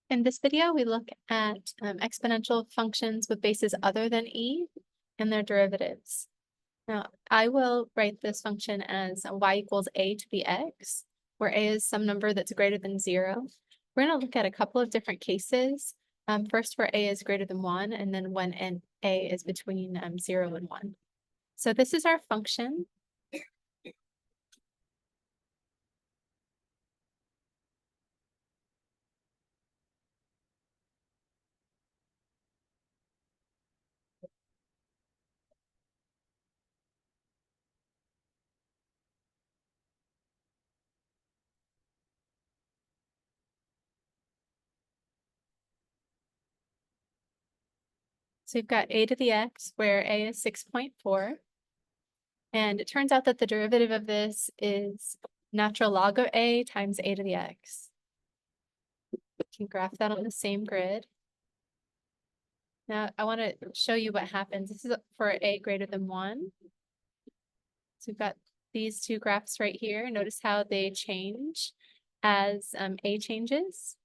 In this video, we look at exponential functions with bases other than e and their derivatives. Now, I will write this function as y equals a to the x, where a is some number that's greater than 0. We're going to look at a couple of different cases. First, where a is greater than 1, and then when a is between 0 and 1. So this is our function. So you've got a to the x, where a is 6.4. And it turns out that the derivative of this is natural log of a times a to the x. We can graph that on the same grid. Now I want to show you what happens. This is for a greater than 1. So we've got these two graphs right here. Notice how they change as a changes.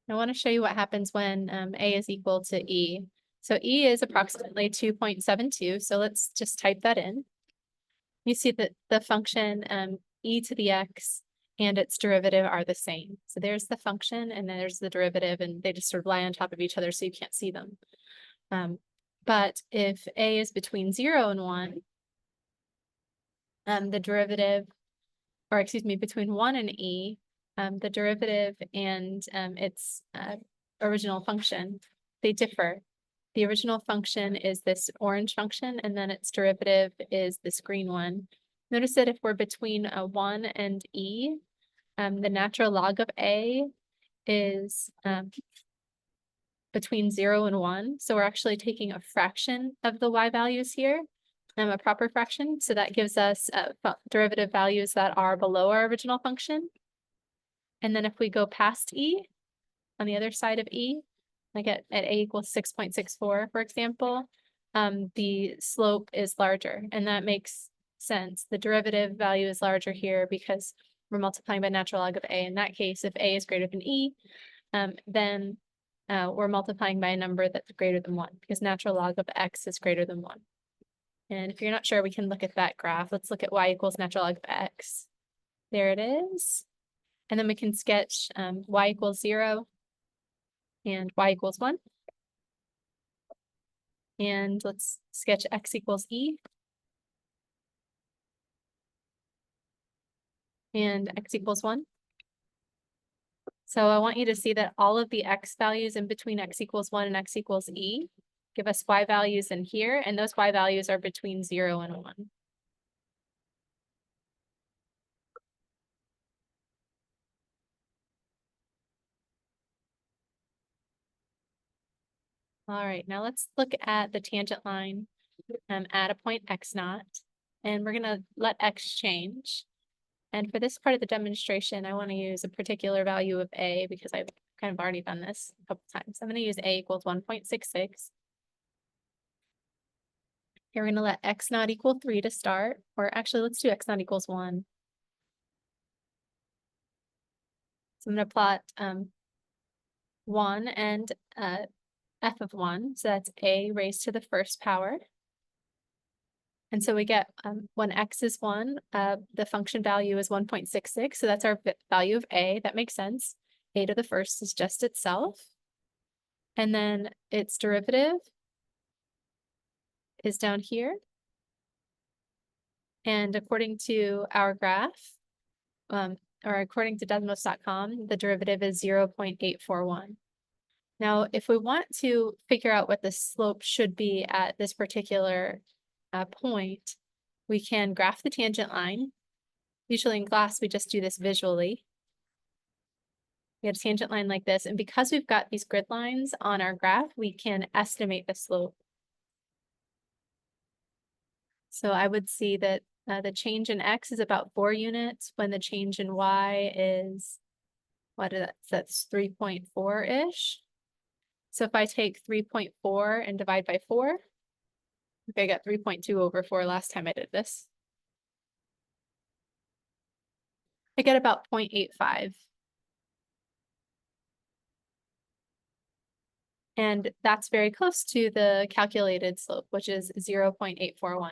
I want to show you what happens when a is equal to e. So e is approximately 2.72. So let's just type that in. You see that the function e to the x and its derivative are the same. So there's the function and there's the derivative, and they just sort of lie on top of each other so you can't see them. But if a is between 0 and 1, the derivative, or excuse me, between 1 and e, the derivative and its original function, they differ. The original function is this orange function, and then its derivative is this green one. Notice that if we're between 1 and e, the natural log of a is between 0 and 1. So we're actually taking a fraction of the y values here, a proper fraction. So that gives us derivative values that are below our original function. And then if we go past e, on the other side of e, like at a equals 6.64, for example, the slope is larger, and that makes sense. The derivative value is larger here because we're multiplying by natural log of a. In that case, if a is greater than e, then we're multiplying by a number that's greater than 1, because natural log of x is greater than 1. And if you're not sure, we can look at that graph. Let's look at y equals natural log of x. There it is. And then we can sketch y equals 0 and y equals 1. And let's sketch x equals e. And x equals 1. So I want you to see that all of the x values in between x equals 1 and x equals e give us y values in here, and those y values are between 0 and 1. All right, now let's look at the tangent line at a point x naught, and we're going to let x change. And for this part of the demonstration, I want to use a particular value of a because I've kind of already done this a couple times. I'm going to use a equals 1.66. Here we're going to let x naught equal 3 to start, or actually let's do x naught equals 1. So I'm going to plot 1 and f of 1, so that's a raised to the first power. And so we get when x is 1, the function value is 1.66, so that's our value of a. That makes sense. A to the first is just itself. And then its derivative is down here. And according to our graph, or according to Desmos.com, the derivative is 0.841. Now, if we want to figure out what the slope should be at this particular point, we can graph the tangent line. Usually in class, we just do this visually. We have a tangent line like this, and because we've got these grid lines on our graph, we can estimate the slope. So I would see that the change in x is about 4 units when the change in y is, that's 3.4-ish. So if I take 3.4 and divide by 4, okay, I got 3.2 over 4 last time I did this. I get about 0.85. And that's very close to the calculated slope, which is 0.841.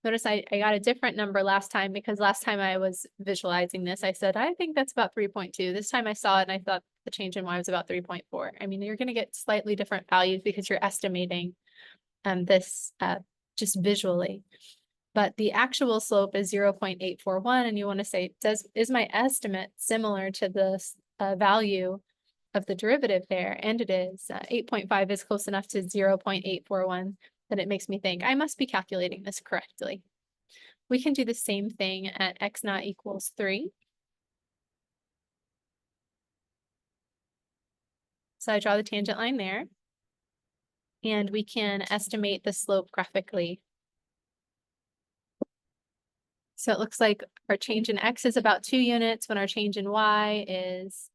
Notice I got a different number last time because last time I was visualizing this, I said, I think that's about 3.2. This time I saw it and I thought the change in y was about 3.4. I mean, you're going to get slightly different values because you're estimating this just visually. But the actual slope is 0.841, and you want to say, is my estimate similar to this value of the derivative there? And it is. 8.5 is close enough to 0.841 that it makes me think I must be calculating this correctly. We can do the same thing at x naught equals 3. So I draw the tangent line there. And we can estimate the slope graphically. So it looks like our change in x is about 2 units when our change in y is,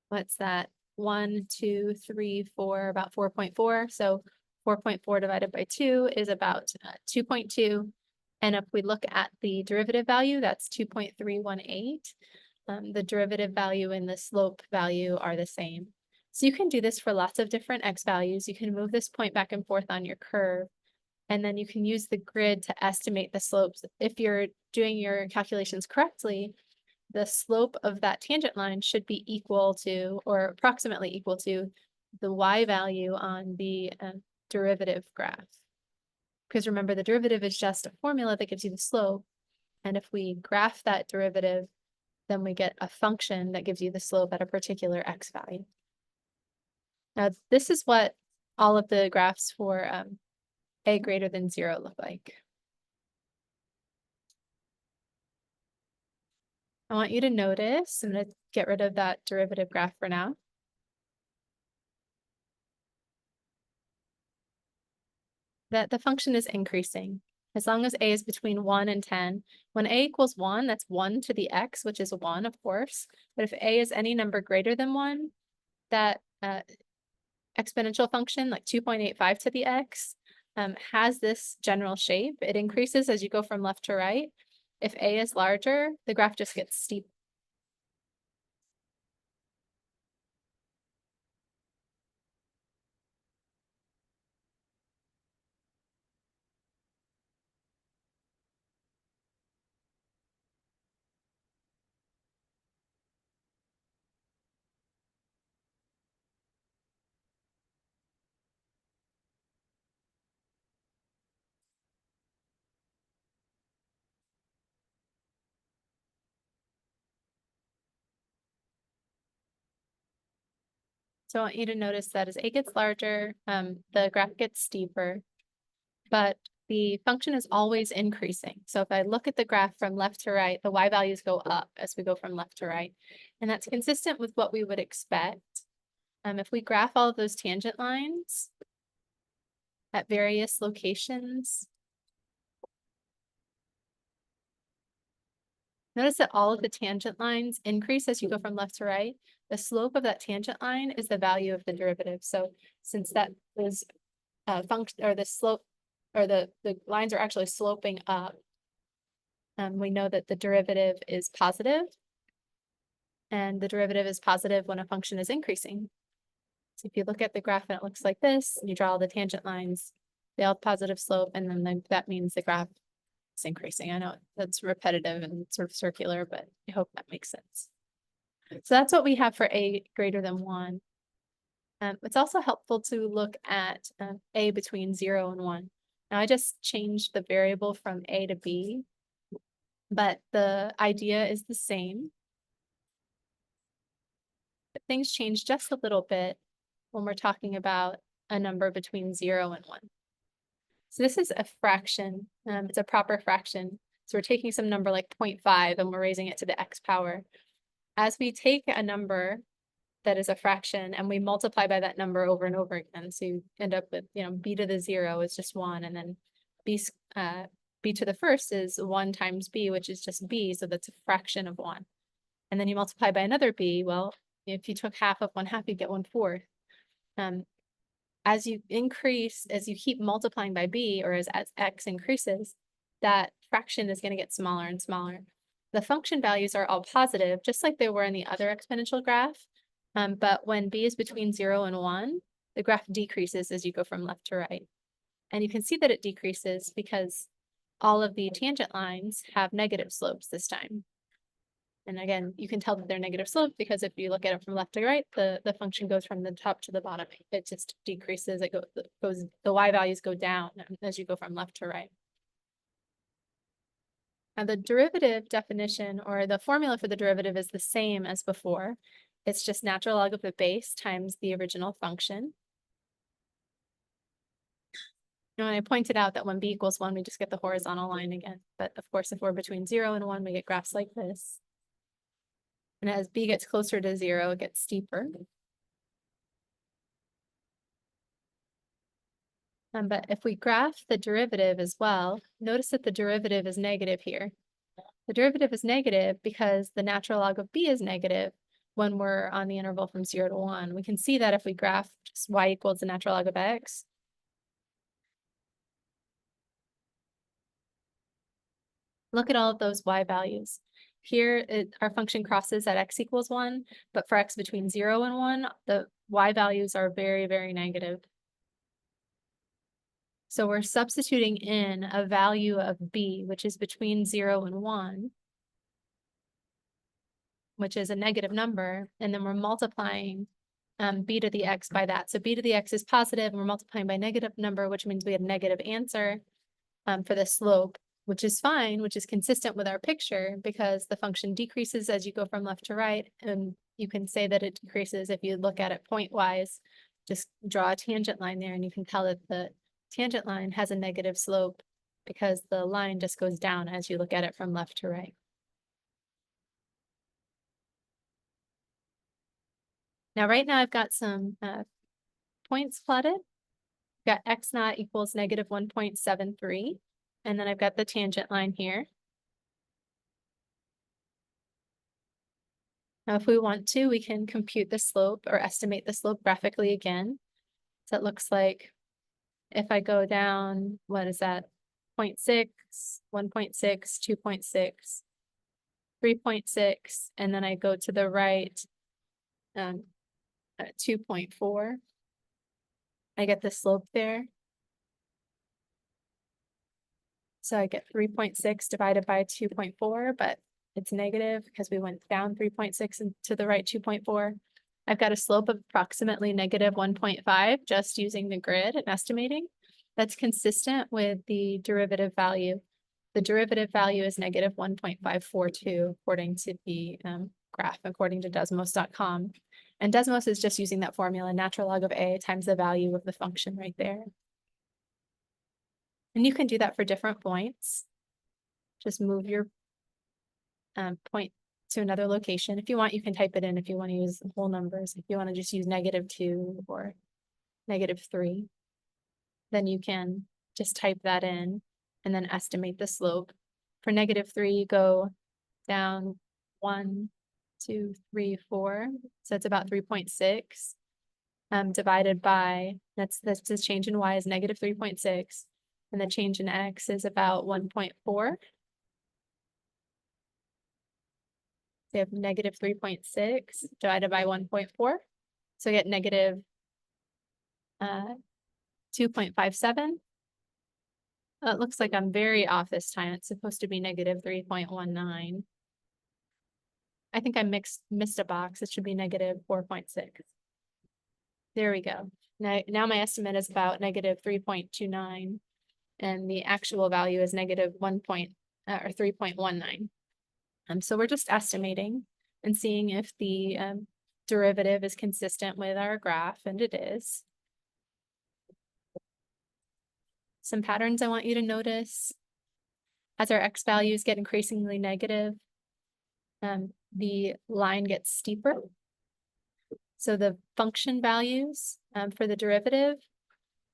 what's that? 1, 2, 3, 4, about 4.4. So 4.4 divided by 2 is about 2.2. And if we look at the derivative value, that's 2.318. The derivative value and the slope value are the same. So you can do this for lots of different x values. You can move this point back and forth on your curve. And then you can use the grid to estimate the slopes. If you're doing your calculations correctly, the slope of that tangent line should be equal to, or approximately equal to, the y value on the derivative graph. Because remember, the derivative is just a formula that gives you the slope. And if we graph that derivative, then we get a function that gives you the slope at a particular x value. Now, this is what all of the graphs for a greater than 0 look like. I want you to notice, I'm going to get rid of that derivative graph for now. That the function is increasing. As long as a is between 1 and 10. When a equals 1, that's 1 to the x, which is 1, of course. But if a is any number greater than 1, that exponential function, like 2.85 to the x, has this general shape. It increases as you go from left to right. If a is larger, the graph just gets steep. So I want you to notice that as a gets larger, the graph gets steeper, but the function is always increasing. So if I look at the graph from left to right, the y values go up as we go from left to right. And that's consistent with what we would expect. If we graph all of those tangent lines at various locations, notice that all of the tangent lines increase as you go from left to right. The slope of that tangent line is the value of the derivative. So since that is function, or the slope, or the lines are actually sloping up, we know that the derivative is positive, and the derivative is positive when a function is increasing. So if you look at the graph and it looks like this, and you draw all the tangent lines, they all have positive slope, and then that means the graph is increasing. I know that's repetitive and sort of circular, but I hope that makes sense. So that's what we have for a greater than 1. It's also helpful to look at a between 0 and 1. Now I just changed the variable from a to b, but the idea is the same. But things change just a little bit when we're talking about a number between 0 and 1. So this is a fraction. It's a proper fraction. So we're taking some number like 0.5 and we're raising it to the x power. As we take a number that is a fraction and we multiply by that number over and over again, so you end up with, b to the 0 is just 1, and then b to the first is 1 times b, which is just b, so that's a fraction of 1. And then you multiply by another b. Well, if you took half of 1/2, you get 1/4. As you keep multiplying by b, or as x increases, that fraction is going to get smaller and smaller. the function values are all positive, just like they were in the other exponential graph. But when b is between 0 and 1, the graph decreases as you go from left to right. And you can see that it decreases because all of the tangent lines have negative slopes this time. And again, you can tell that they're negative slope because if you look at it from left to right, the function goes from the top to the bottom. It just decreases. It goes the y values go down as you go from left to right. Now the derivative definition, or the formula for the derivative, is the same as before. It's just natural log of the base times the original function. And I pointed out that when b equals 1, we just get the horizontal line again. But of course, if we're between 0 and 1, we get graphs like this. And as b gets closer to 0, it gets steeper. But if we graph the derivative as well, notice that the derivative is negative here. The derivative is negative because the natural log of b is negative when we're on the interval from 0 to 1. We can see that if we graph just y equals the natural log of x. Look at all of those y values. Here, our function crosses at x equals 1, but for x between 0 and 1, the y values are very, very negative. So we're substituting in a value of b, which is between 0 and 1, which is a negative number, and then we're multiplying b to the x by that. So b to the x is positive, and we're multiplying by a negative number, which means we have a negative answer for the slope, which is fine, which is consistent with our picture because the function decreases as you go from left to right. And you can say that it decreases if you look at it point-wise. Just draw a tangent line there and you can tell that the tangent line has a negative slope because the line just goes down as you look at it from left to right. Now, right now I've got some points plotted. I've got x naught equals negative 1.73. And then I've got the tangent line here. Now, if we want to, we can compute the slope or estimate the slope graphically again. So it looks like if I go down, what is that? 0.6, 1.6, 2.6, 3.6, and then I go to the right, 2.4. I get the slope there. So I get 3.6 divided by 2.4, but it's negative because we went down 3.6 and to the right 2.4. I've got a slope of approximately negative 1.5 just using the grid and estimating. That's consistent with the derivative value. The derivative value is negative 1.542 according to the graph, according to Desmos.com. And Desmos is just using that formula, natural log of a times the value of the function right there. And you can do that for different points. Just move your point to another location. If you want, you can type it in if you want to use whole numbers. If you want to just use -2 or -3, then you can just type that in and then estimate the slope. For -3, go down 1, 2, 3, 4. So it's about 3.6 divided by, that's the change in y is -3.6. And the change in x is about 1.4. So you have -3.6 divided by 1.4. So you get negative 2.57. It looks like I'm very off this time. It's supposed to be -3.19. I think I missed a box. It should be -4.6. There we go. Now my estimate is about -3.29. And the actual value is -3.19. So we're just estimating and seeing if the derivative is consistent with our graph, and it is. Some patterns I want you to notice. As our x values get increasingly negative, the line gets steeper. So the function values for the derivative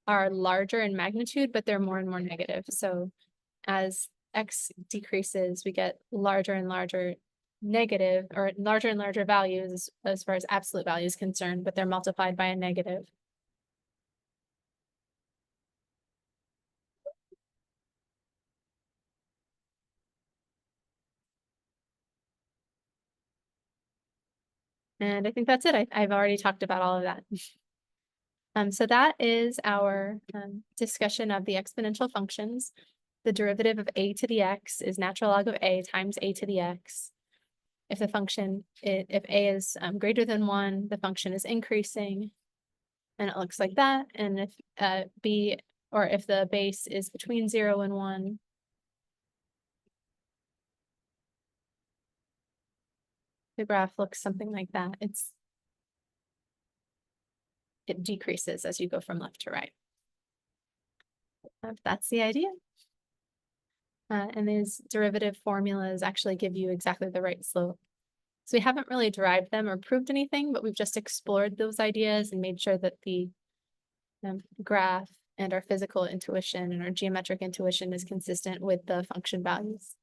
are larger in magnitude, but they're more and more negative. So as x decreases, we get larger and larger negative, or larger and larger values as far as absolute value is concerned, but they're multiplied by a negative. And I think that's it. I've already talked about all of that. So that is our discussion of the exponential functions. The derivative of a to the x is natural log of a times a to the x. If the function, if a is greater than 1, the function is increasing, and it looks like that. And if b, or if the base is between 0 and 1, the graph looks something like that. It decreases as you go from left to right. That's the idea. And these derivative formulas actually give you exactly the right slope. So we haven't really derived them or proved anything, but we've just explored those ideas and made sure that the graph and our physical intuition and our geometric intuition is consistent with the function values.